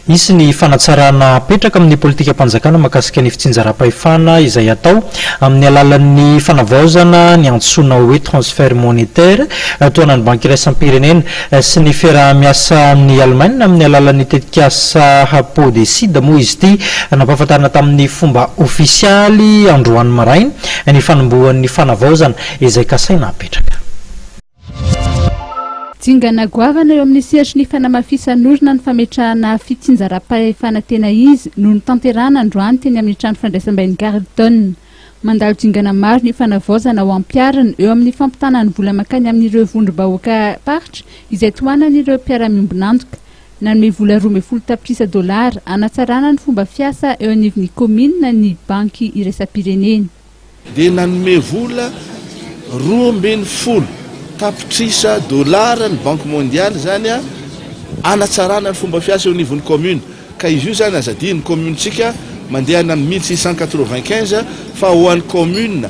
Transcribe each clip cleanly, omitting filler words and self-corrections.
Hisy ny fanatsarana petraka amin'ny politikam-panjakana mikasika ny fitsinjaram-pahefana izay hatao amin'ny alalan'ny fanavaozana ny antsoina hoe transfert monétaire tohanan'ny Banky iraisam-pirenena sy ny fiaraha-miasa amin'ny Alemana amin'ny alalan'ny tetik'asa Podécid moa izy ity nampahafantarina tamin'ny fomba ofisialy androany maraina ny fanombohan'ny fanavaozana izay kasaina apetraka. Dingana goavana eo amin'ny siratry ny fanamafisan'orina ny fametrahana fitsinjaram-pahefana tena izy noho ny tanterana androany teny amin'ny trano fandraisam-bahiny Carlton. Mandalo dingana maro ny fanavaozana ho ampiarina eo amin'ny fampitanany vola makany amin'ireo vondrom-bahoaka paritra izay tohanan'ireo mpiara-miombonantoka. Nanome vola $10,000 anatsarana ny fomba fiasa eo anivon'ny komina ny Banky iraisam-pirenena. Dia nanome vola $10,000 tapitrisa dolara ny Banky mondiale zany anatsarana ny fomba fiasa eo anivon'ny commune ka izy io zany azadiny communetsika mandehana amin'ny 1695 fa ho an'ny commune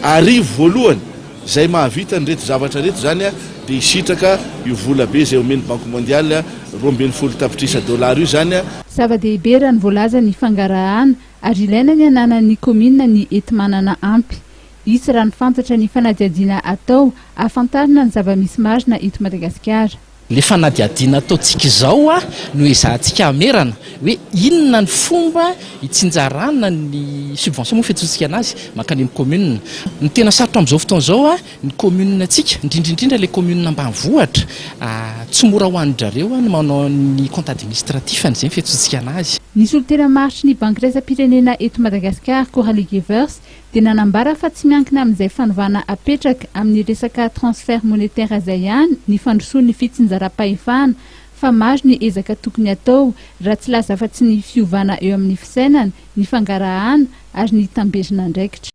arivo voalohany zay mahavita ny reto zavatra reto zany dia hisitraka io vola be zay omeny Banky mondiale $10,000 tapitrisa dolara io zany zava-dehibe raha ny voalaza ny fangarahana ary ilaina ny ananan'ny commune ny enti-manana ampy. Hisy raha ny fantatra ny fanadiadiana hatao ahafantarina ny zava-misy marina eto Madagasikara. Le fanadiadiana ataontsika izao no ezahantsika hamerana hoe inona ny fomba hitsinjarana ny subvention moa fetotsika anazy mankany amin'ny commune. Ny tena sarotra amin'izao fotoana izao ny commune antsika indrindrindrindra le commune ambanivohitra tsy mora ho an'izareo ny manao ny compte administratif an'izay fetotsika anazy. Nisy olo tena maritry ny Banky iraisam-pirenena eto Madagasikara Gevers dia nanambara fa tsy miankina amin'izay fanovana apetraka amin'ny resaka transfert monétaire izay ihany ny fandrosoan'ny fitsinjaram-pahefana fa maro ny ezaka tokony atao raha tsy laza fa tsy ny fiovana eo amin'ny fisainana ny fangarahana ary ny tambezina andraikitra.